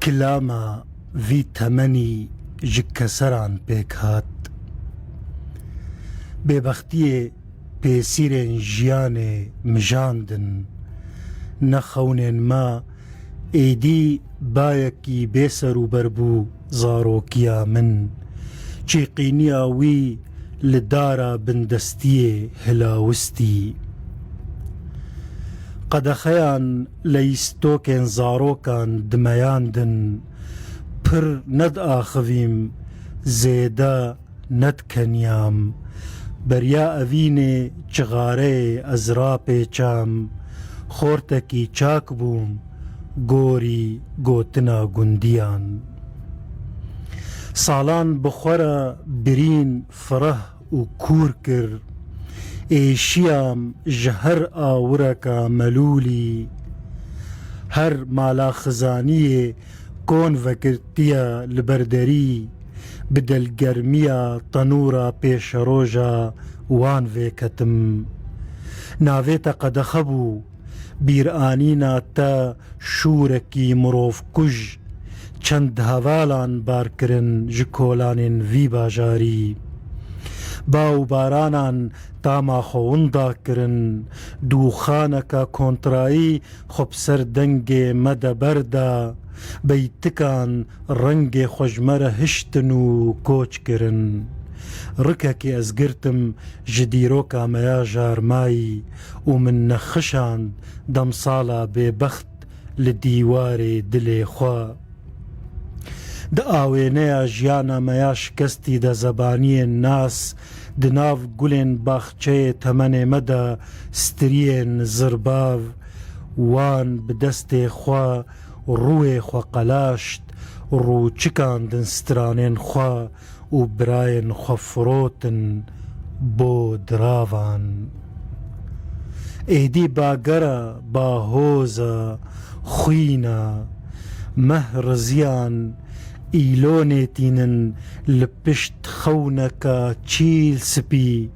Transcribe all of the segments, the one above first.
کلامە ڤی تەمەنی ji keseran pêk hat bêbextiyê pêsîrên jiyanê mijandin nexewnên me êdî bayekî bêserûber bû zarokiya min çêqîniya wî li dara bindestiyê hilawistî qedexeyan leyîstokên zarokan dimeyandin pir nediaxivîm zêde nedikenyam beriya evînê çixareyê ez rapêçam xortekî çak bûm gorî gotina gundiyan salan bi xwe re birîn fireh û kûr kir êşiyam ji her awireka melûlî her malaxizaniyê kon vekirtiye li berderî bi delgermiya tenûra pêşeroja wan vêketim navê te qedexe bû bîranîna te şûrekî mirovkuj çend hevalan barkirin ji kolanên vî bajarî baw baranan tama xwe winda kirin dûxaneka kontrayî xwe bi ser dengê me de berda beytikan rengê xwe ji me re hiştin û koç kirin rikekê ez girtim ji dîroka me ya jarmayî û min nexişand demsala bêbext li dîwarê dilê xwe di awêneya jiyana me ya şikestî de zebaniyên nas di nav gulên baxçeyê temenê me de stiriyên zirbav wan bi destê xwe rûyê xwe qelaşt rûçikandin stranên xwe û birayên xwe firotin bo diravan êdî bagera bahoza xwîna meh riziyan îlonê tînin li pişt xewneka çîl spî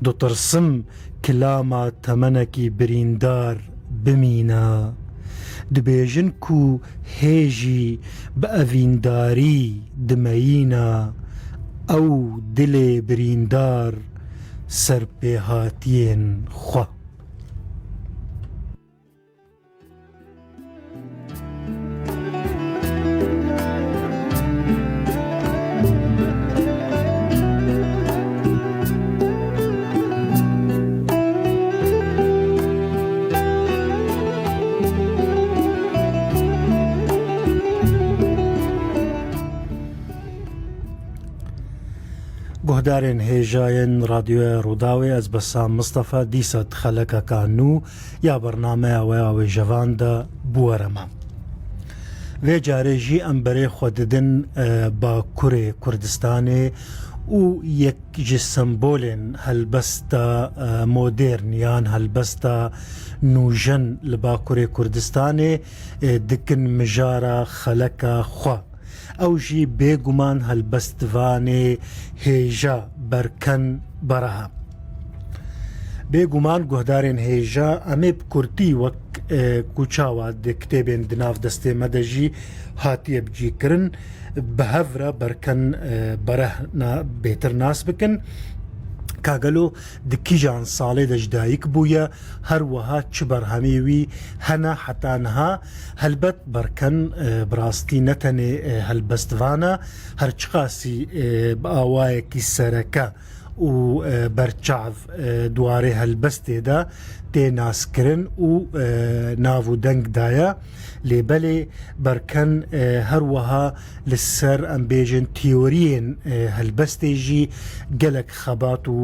ditirsim kilama temenekî birîndar bimîne dibêjin ku hêjî bi evîndarî dimeyîne ew dilê birîndar ser pêhatiyên xwe guhdarên hêjayên radyoya Rûdawê ez besam Mistefa dîsa xelekeka nû ya bernameya we ya wêjevan de bûwere me vê carê jî em berê xwe didin Bakurê Kurdistanê û yek ji sembolên helbesta modern yan helbesta nûjen li Bakurê Kurdistanê dikin mijara xeleka xwe ew jî bêguman helbestvanê hêja berken bereha bêguman guhdarên hêja em ê bi kurtî wek ku çawa di kitêbên di nav destê me de jî hatiye bicîkirin bi hev re berken bereh bêtir nas bikin kagelo di kîjan salê de ji dayîk bûye her wiha çi berhemê wî hene heta niha helbet berken bi rastî ne tenê helbestvana her çi qasî bi awayekî sereke û berçav dwarê helbestê de tê naskirin û nav û deng daye lêbelê berken her wiha li ser em bêjin tîyoriyên helbestê jî gelek xebat û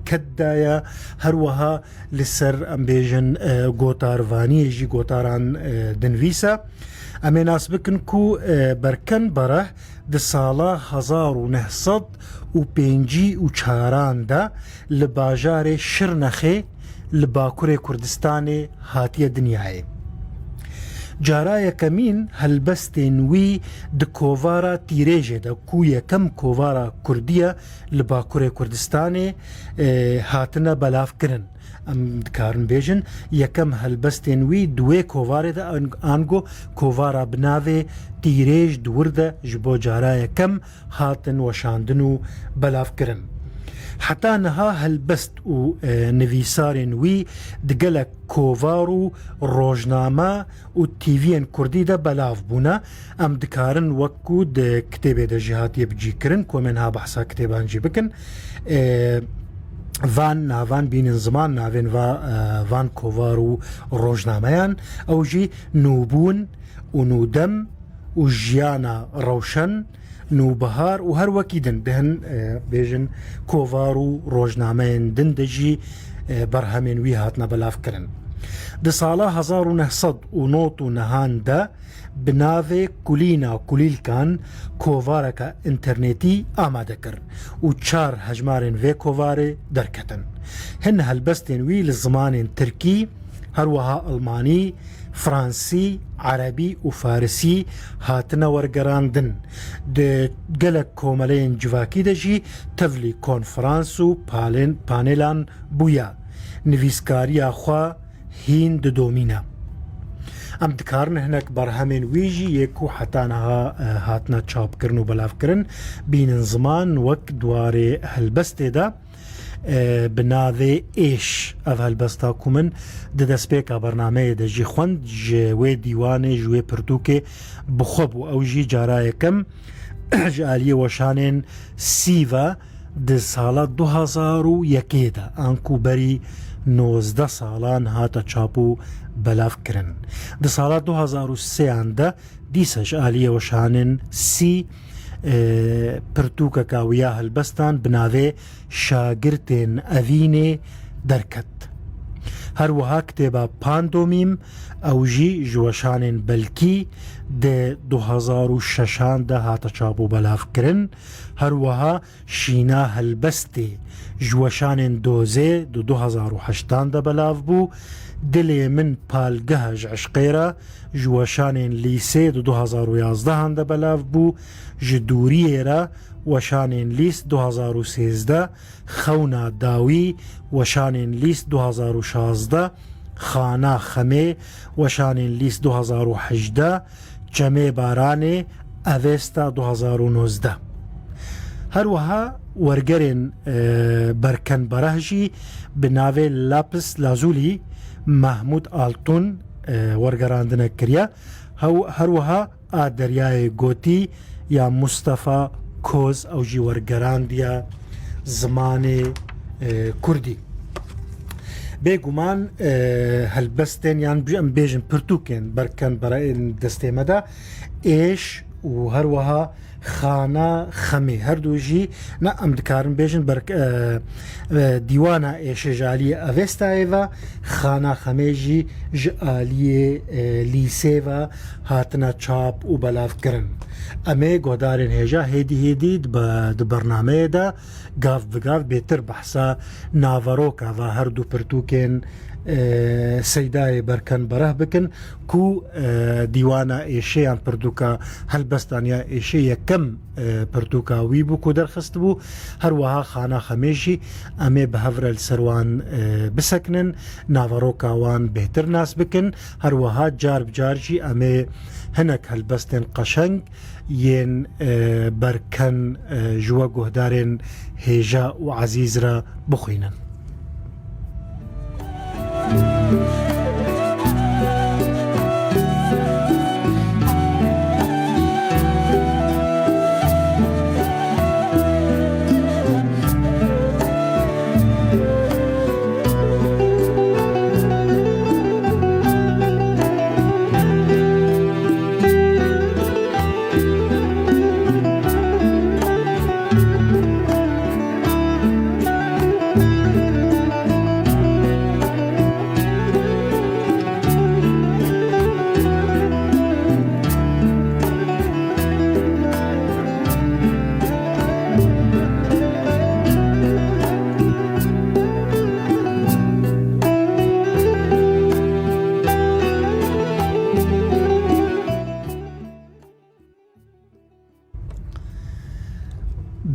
ket daye her wiha li ser em bêjin gotarvaniyê jî gotaran dinivîse em ê nas bikin ku berken bereh di sala 1954 de li bajarê Şirnexê li Bakurê Kurdistanê hatiye dinyayê cara yekemîn helbestên wî di kovara tîrêjê de ku yekem kovara Kurdî ye li Bakurê Kurdistanê hatine belavkirin ئەم دکارن بێژن یەکەم هەلبەستێن وی دوێ کۆڤارێدا ئانگۆ کۆڤارە بناوێ تیرێژ دووردە ji بۆ جارە یەکەم هاتن وەشاندن و بەلافکردن. حتا نەها هەلبەست و نویسارên wî digelek kovar û rojname û tîviyên Kurdî de belav bûne em dikarin wekû di kitêbê de jî hatiye bicîkirin ku em ha behsa kitêban jî bikin van navan bînin ziman navên van kovar û rojnameyan ew jî nûbûn û nûdem û jiyana rewşen نوبهار و هەر وەکی din دهن بێژن کۆڤار و ڕۆژنامەیان din de jî بەرهەمێن wî hatine belavkirin. Di sala 1990 de bi navê Kulîna Kulîlkan kovareka internetî amade kir û 4 hejmarên vê kovarê derketin. Hin helbestên wî li zimanên Tirkî, herwiha Almanî, Fransî، عربî û Farsî hatine wergerandin. Di gelek komeleyên civakî de jî tevlî konferans û panêlan bûye. Nivîskariya xwe hîn didomîne. Em dikarin hinek berhemên wî jî yekû heta niha hatine çapkirin û belavkirin bînin ziman wek dwarê helbestê de bi navê êş ev helbesta ku min di destpêka bernameyê de jî xwend ji wê dîwanê ji wê pirtûkê bixwe bû ew jî cara yekem ji aliyê weşanên sîve di sala 2001 de an ku berî 19 salan hate çap û belavkirin. Di sala 2003 de dîsa ji aliyê weşanên sî pirtûkeka wiya helbestan bi navê şagirtên evînê derket. Her wiha kitêba Pandomîm ew jî ji weşanên belkî di 2006 de hate çap û belavkirin. Her wiha şîna helbestê ji weşanên dozê di 2008 de belav bû. Dilê min palgeha ji eşqê re ji weşanên lîsê di 2011 de belav bû. Ji dûriyê re weşanên lîst 2013 xewna dawî weşanên lîst 2016 xana xemê weşanên lîst 2018 çemê baranê evêsta 2019. Her wiha wergerên berkenbereh jî bi navê Lapis Lazuli Mahmud Altun wergerandine kiriye. Her wiha a deryayê Gotî ya Mustafa Koz ew jî wergerandiya zimanê Kurdî. Bêguman helbestên yan em bêjin pirtûkên berkenbereyên destê me de êş û her wiha xana xemê her du jî ne em dikarin bêjin dîwana êşê ji aliyê evêstayê ve xana xemê jî ji aliyê lîsê ve hatine çap û belavkirin. Em ê guhdarên hêja hêdî hêdî di bernameyê de gav bi gav bêtir behsa naveroka ve her du pirtûkên seydayê berkenbereh bikin ku dîwana êşeyan pirtûka helbestan ya êşê yekem pirtûka wî bû ku derxist bû. Her wiha xana xemê jî em ê bi hev re li ser wan bisekinin, naveroka wan bêhtir nas bikin. Her wiha car bi car jî em ê hinek helbestên qeşeng yên berken ji we guhdarên hêja û ezîz re bixwînin.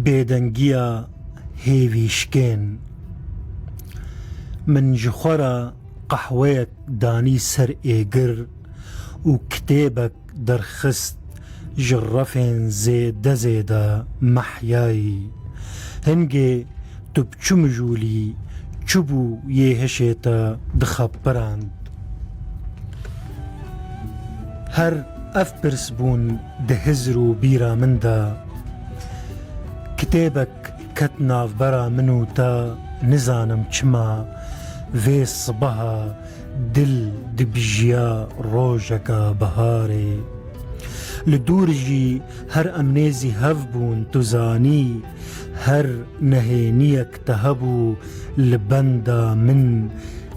بێدەنگیە هێویشکێن من جخورا قحويك داني سر إيقر وكتابك درخست جرفين زيدا زيدا محياي هنگي تبچم جولي چبو يهشيتا دخبراند هر اف برسبون دهزرو بيرا من دا كتابك كتناف برا منو تا نزانم چما في صبها دل دبجيا روجكا بهاري لدورجي هر امنيزي هفبون تزاني هر نهينيك تهبو لبندا من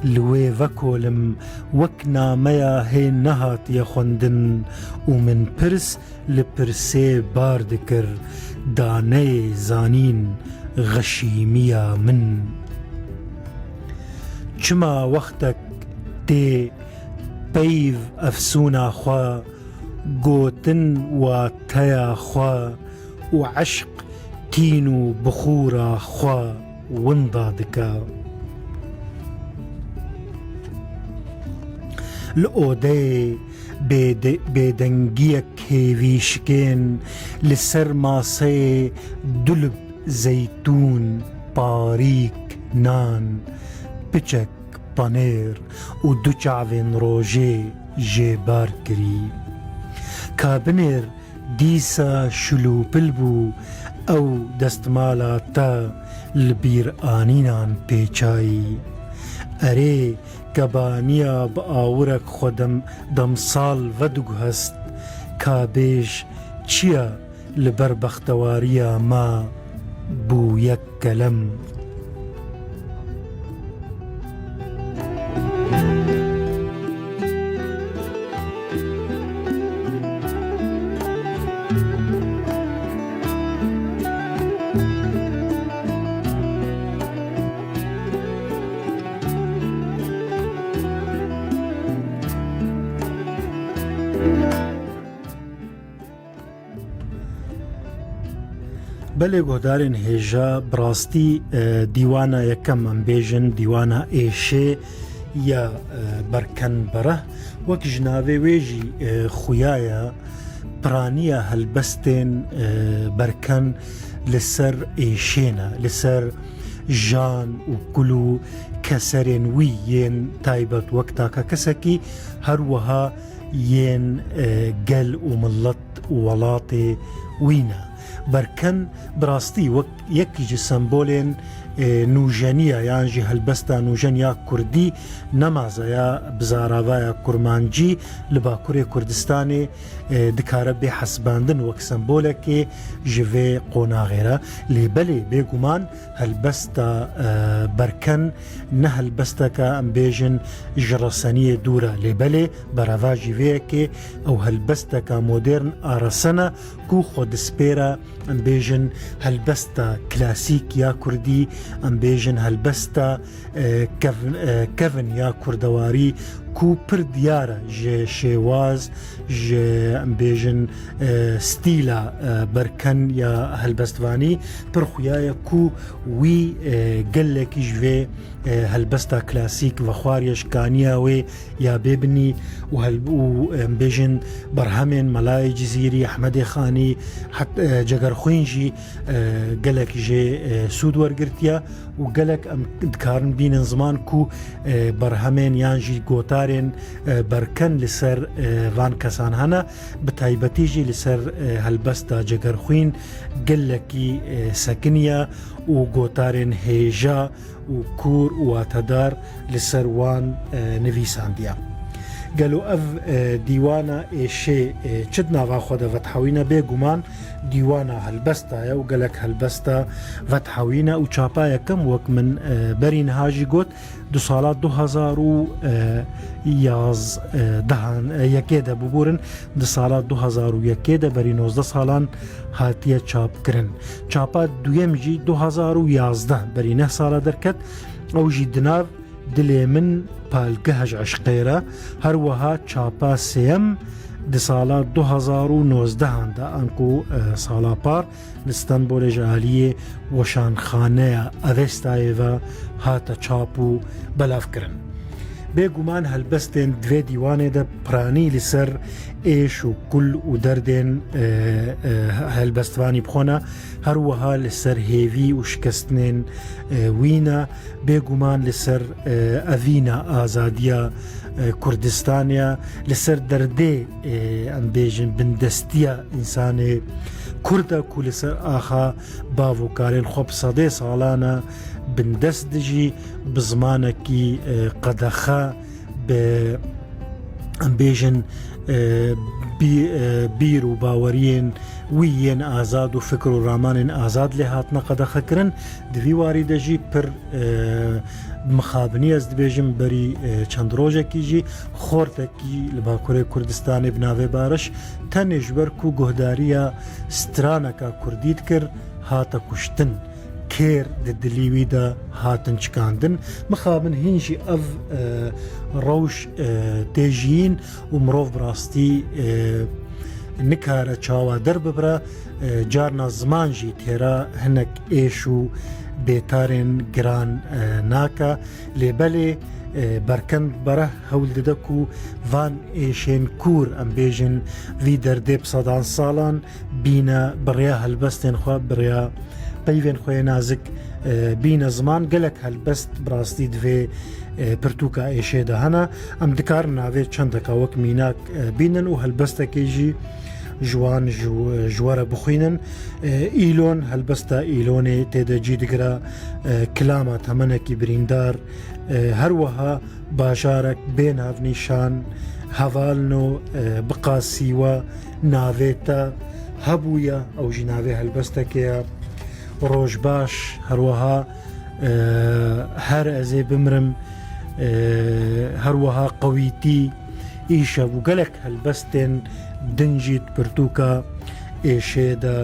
لوي وكولم وكنا ميا هي نهات يخندن ومن برس لبرسي باردكر داني زانين غشيميا من چما وقتك تي بيف أفسونا خوا قوتن واتيا خوا وعشق تينو بخورا خوا وندادكا لأودي بيدنگيك هيويشكين لسر ماسي دلب زيتون باريك نان بچك بانير و دو چاوين روجي جيبار كري كابنير ديسا شلو بلبو او دستمالا تا لبير آنينان بيچاي اري كبانيا بآورك خودم دمصال ودوغ هست كابيش چيا لبر بختواريا ما بو يك كلم بله گهدارن هجا براستی دیوانا یکم من بیجن دیوانا ایشه یا برکن بره وک جناوی ویجی خویایا پرانیا هلبستن برکن لسر ایشینا لسر جان و کلو کسرین وی ین تایبت وقتا که کسکی هر وها ین گل و ملت و ولات وینا بركن براستي وك يكي سمبولين نوجانية يعني جي هلبستا نوجانيا كردي نمازا يا بزاراوا يا كرمانجي لباكوري كردستاني دكارة بي حسباندن وك سمبولك جيفي قونا غيرا لبالي بيقومان هلبستا بركن نهلبستا كامبيجن جرسانية دورة لبالي براوا جيفيكي او هلبستا كمودرن آرسنا كو خود سبيرا امبيجن هلبستا كلاسيك يا كردي امبيجن هلبستا كفن يا كردواري كو پر ديارة جي شواز جي امبيجن ستيلا بركن يا هلبستواني پر خويايا كو وي قلك جوي هلبستا كلاسيك وخواريش كانياوي يا بيبني وامبيجن برهمين ملاي جزيري احمد خاني حتى جگر خوينجي قلك جي سود ورقرتيا وقلك ام دكارن بين زمان كو برهمين يانجي قوتارين بركن لسر وان كسان هنا بتايبتيجي لسر هلبستا جگر خوين قلكي سكنيا وقوتارين هيجا وكور واتدار لسر وان نويسانديا قالوا اف ديوانا شيء چدنا واخذ فتحوينا بيغمان ديوانا هلبستا يا وقالك هلبستا فتحوينا وشابايا كم وك من برين هاجي قوت دو صالات 2000 ياز دهان يكيدا ببورن دو صالات 2000 يكيدا بري 19 سالان هاتيه چاپ کرن چاپا دویم جي 2011 بري 9 سالا دركت او جي دناف دلي من بالقهج عشقيرة هروها چاپا سيم دی سالا 2019 دا انکو سالا پار لستنبول جالیه وشانخانه اوستای و هاتا چاپو بلاف کرن. بێگومان هەلبەستێن دوێ دیوانێ دا پرانی لەسەر ئێش و کول و دەردێن هەلبەستوانی بخۆنە هەروەها لەسەر هێوی و شکستنێن وینە بێگومان لەسەر ئەڤینە ئازادیە کوردستانیا لەسەر دەردێ ئەم بێژن بندەستیە ئینسانێ کوردە کو لەسەر ئاخا باڤۆکارێن خۆ سەدەی ساڵانە بندەست دژی بزمانێکی قەدەخە ئەم بێژن بیر و باوەریên ویên ئازاد و فکر و ڕامانên ئازاد لێ هاتنە قەدەخەکردن دوی واری دەژی پر مخابنی ئەس دبێژم بەری چەند ڕۆژێکیژی خۆرتێکی لە باکوورەی کوردستانی بناوێ بارش تەنێژ بەرک و گۆهداریە سترانەکە کوردیت کرد هاتە کوشتن کێر دلیویدا هاتن چکاندن مخابن هینجی ئەv ڕەوش تێژین و مرۆڤ بڕاستی نکارە چاوا دەرببرە جارنا زمانژی تێرە هەنێک ئێش و بێتارێن گران ناکە لێبەلێ بەرکەند بەرە هەول دەدەک و ڤان ئێشێن کوور ئەم بێژن وی دەردێ سەدان ساڵان بینە بڕیا هەلبەستێن خوا بڕیا پەیوێن خۆی نازک بینە زمان گەلک هەلبەست بڕاستی دوێ پرتوکە ئێشێدا هەنا ئەم دکار ناوێت چەندەکە وەک میناک بینن و هەلبەستەکەیژی جوان ژوەرە بخوێنن ئیلۆن هەلبەستە ئیلۆنێ تێدەجی دگرە کلامە تەمەنێکی بریندار هەروەها باژارێک بێ ناونیشان هەڤالن و بقاسیوە ناوێتە هەبوویە ئەوژی ناوێ هەلبەستەکەیە ڕۆژ باش هەروەها هەر ئەزێ بمرم هەروەها قەویتی ئیشە و گەلک هەلبەستێن دنجیت پرتوکە ئێشێدا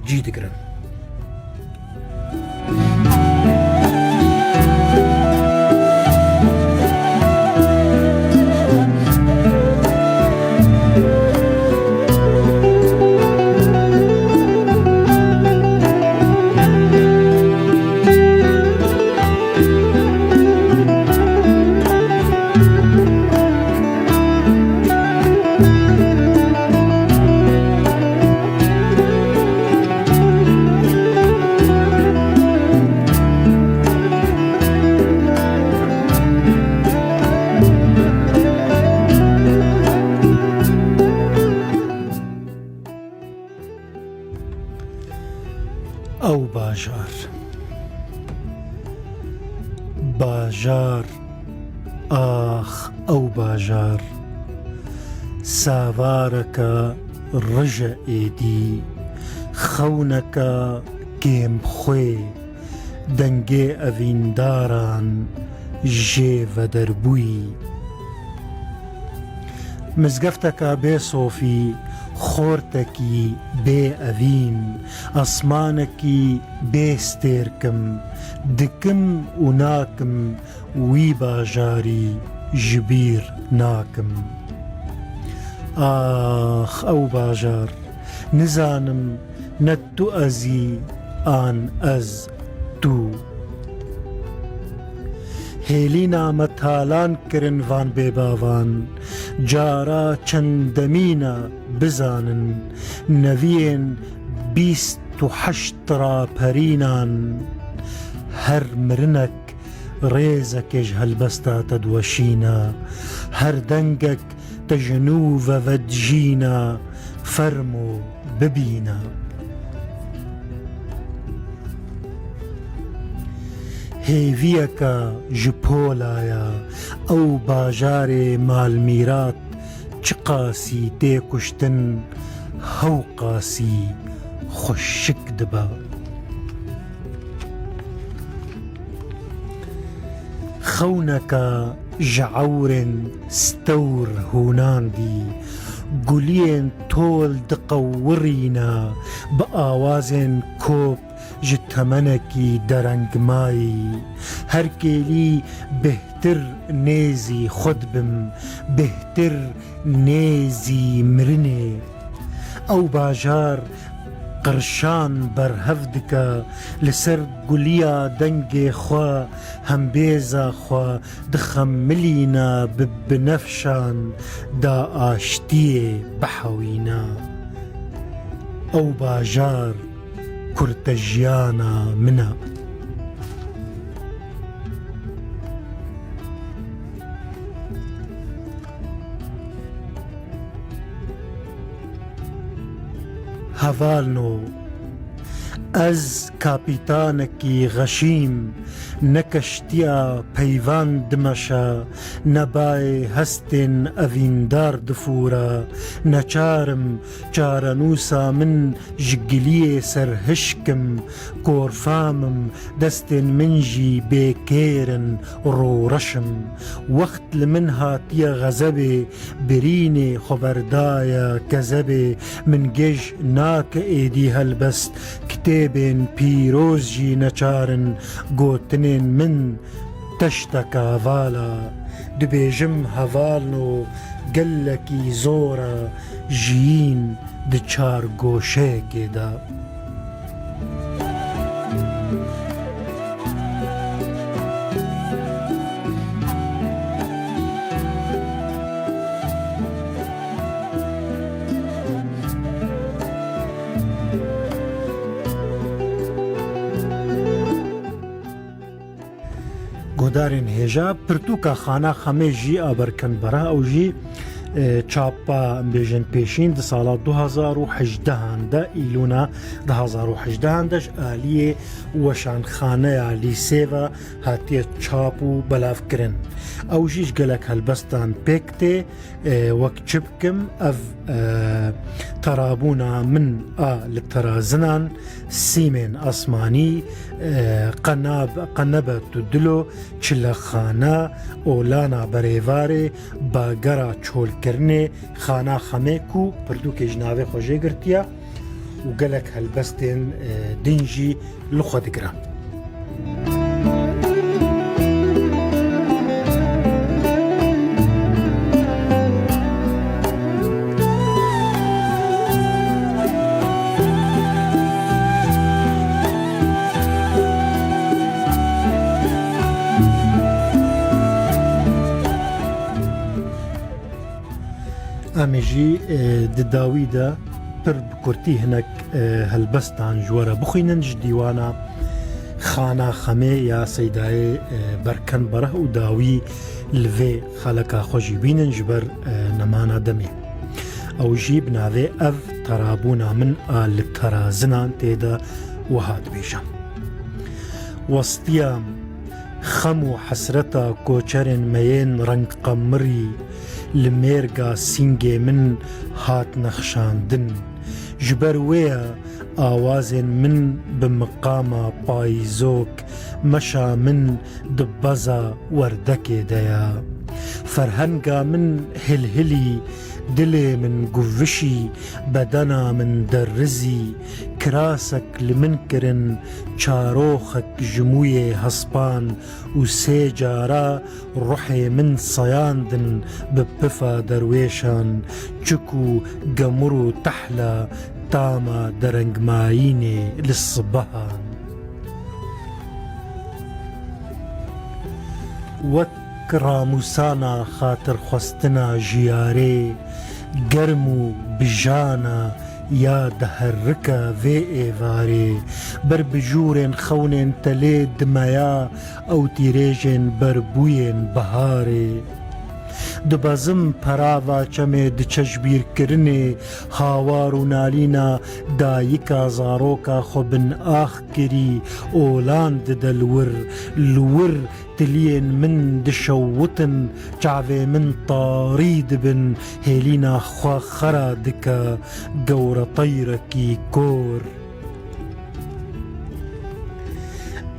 جی دگرن. ئەو باژار ئاخ ئەو باژار ساوارەکە ڕژە ئێدی خەونەکە گێمخوێ دەنگێ ئەڤینداران ژێڤە دەربووی مزگەفتەکە بێ سۆفی خۆرتێکی بێ ئەڤین ئەسمانێکی بێ ستێرکم دکم و ناکم وی باژاری ژبیر ناکم ئاخ ئەو باژار نزانم نە تو ئەزی ئان ئەز تو هێلی نامە تالان کردن ڤان بێباوان جارا چەندەمینە بزانن نەڤیên 28 ڕاپەرینان هەر مرنەک ڕێزەکێش هەلبەستاتە دووەشینە هەر دەنگێک تەژنووڤە ڤەدژینە فەرمۆ ببینە هێڤیەکە ji پۆلایە ئەو باژارێ مالمیرات چ قاسی تێکوشتن هەو قاسی خوشک دبە خەونەکە ji عەورên ستەور هوناندی گولیên تۆل دقەوڕینە بە ئاوازên کۆپ ji temenekî derengmayî herkêlî بهتر نێزی خود بم بهتر نێزی مرنێ ئەو باژار قرشان بەرهەف دکە لەسەر گولیا دەنگێ خوا هەمبێزا خوا دخەمملینە بنەفشان دا ئاشتیێ بەحەوینە ئەو باژار کورتە ژیانە منە هەڤالنۆ ئەز کاپیتانێکی غەشیم نەکەشتیا پەیڤان دمەشە نەبایێ هەستێن ئەڤیندار دفورە نەچارم چارەنووسا من ji giliyê serhişkim korfamim destên min jî bêkêrin roreşim wext li min hatiye xezebê birînê xeberdaya kezebê min gêj nake êdî helbest kitêbên pîroz jî neçarin gotinên min teşteka vala dibêjim hevalno gelekî zor e jiyîn di çar goşeyekê de گۆدارên hêja pirtûka xana xemê jî a berkenbera ew jî çapa bêjin pêşîn di sala 2018 de îlûna 2018 de ji aliyê weşanxaneya lîsêva hatiye çap û belavkirin ew jî ji gelek helbestan pêk tê wek çi bikim ev terabûna min a li terazinan sîmên asmanî qenebet û dilo çilexxane olana berêvarê bagera çolkirinê xana xemê ku pirdûkê ji navê xwe jê girtiye û gelek helbestên din jî li xwe digiran ئەمێ ژی di dawî de pir bi kurtî hinek helbestan ji we re bixwînin ji dîwana xana xemê ya Seydayê Berkenbereh û dawî li vê xeleka xwe jî bînin ji ber nemana demê ew jî bi navê ev terabûna min a li terazinan têde wiha dibêjim westiya xem û hesreta koçerên me yên rengqemirî li mêrga sîngê min hat nexşandin ji ber wê ye awazên min bi miqama payîzok meşa min di beza werdekê de ye ferhenga min hilhilî dilê min guvişî bedena min derrizî kirasek li min kirin çaroxek ji mûyê hespan û sê cara ruhê min sayandin bi pifa derwêşan çik û gemur û tehla tama derengmayînê li sibehan wek ramûsana xatirxwestina jiyarê germ û bijana ya diherrike vê êvarê ber bijûrên xewnên telê dimeya ew tîrêjên berbûyên biharê dibezim perava çemê diçe ji bîrkirinê hawar û nalîna dayika zaroka xwe bin ax kirî olan dide li wir tiliyên min dişewutin çavê min tarî dibin hêlîna xwe xera dike gewre teyrekî kor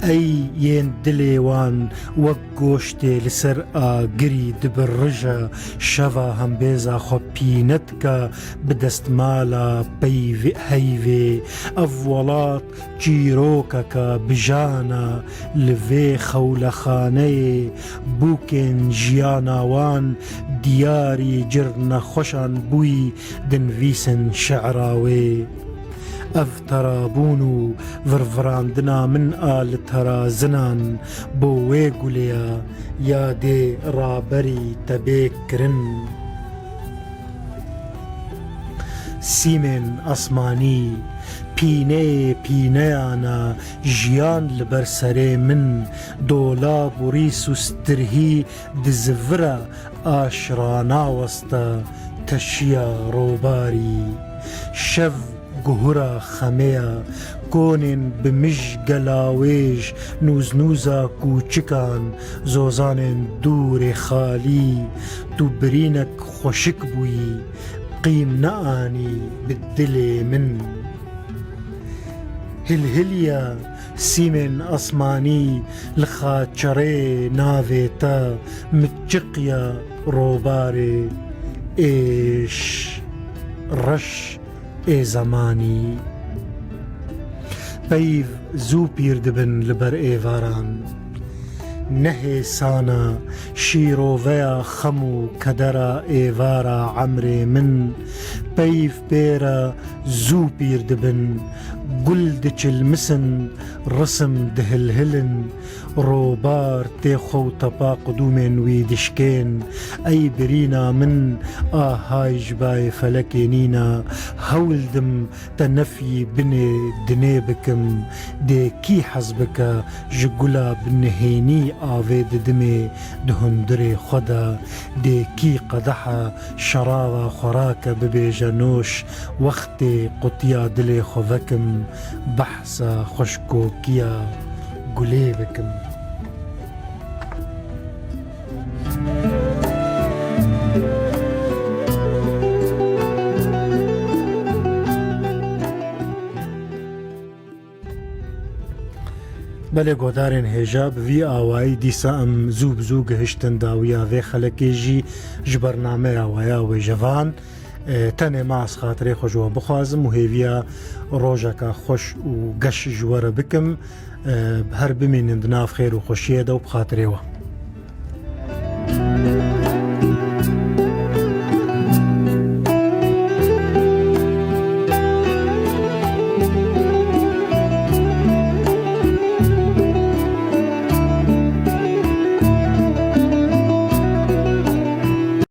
ئەی یێن دلێوان وەک گۆشتێ لەسەر ئاگری دبڕژە شەڤە هەمبێزا خۆ پینەتکە بدەستمالە هەیڤێ ئەڤ وڵات چیرۆکەکە بژانە لڤێ خەولەخانەیێ بووکێن ژیاناوان دیاری جرنە خۆشان بووی دنڤیسن شەعراوێ ئەڤ تەرابوون و ڤڕڤڕاندنا من لە تەرازنان بۆ وێ گولەیە یادێ ڕابەری تەبێکردن سیمێن ئەسمانی پینەیە پینەیانە ژیان لەبەر سەرێ من دۆلاب و ڕیس و سترهی دزڤرە ئاشرا ناوەستە تەشیە ڕۆباری شەڤ گوهرە خەمەیە کۆنێن بمژ گەلاوێژ نووزنووزە کوچکان زۆزانێن دوورێ خالی تو برینەک خۆشک بووی قیم نەئانی بدلێ من هلهلیە سیمێن ئەسمانی لە خاچەڕێ ناوێتە مچقیە ڕۆبارێ ئێش ڕەش ئێ زەمانی پەیڤ زوو پیر دەبن لەبەر ئێڤاران نەهێسانە شیرۆڤەیە خەم و کەدەرە ئێڤارە عەمرێ من پەیڤ پێرە زوو پیر دەبن گول دچلمسن ڕسم دهلهلن ڕۆبار تێخۆ و تەپا قدومێن وی دشکێن ئەی برینە من ئاهایش بای فەلەکێنینە هەولدم تە نەفی بنێ دنێ بکەم دێکی حەز بکە ژ گولا بنهێنی ئاوێ ددمێ دهندرێ خۆدا دێکی قەدەحە شەراوە خۆراکە ببێژە نۆش وەختێ قوتیا دلێ خۆڤەکم بەحسە خۆشکۆکیە گولێ بکەم بەلێ گۆدارێن هێژە بڤی ئاوایی دیسە ئەم زوو بزوو گەهشتن داویە vê xelekêjî ji bernameya waya wê jevan tenê me ez xatirê xwe ji we bixwazim û hêviya rojeka xweş û geş ji we re bikim her bimînin di nav xêr û xweşiyê de û bi xatirê we.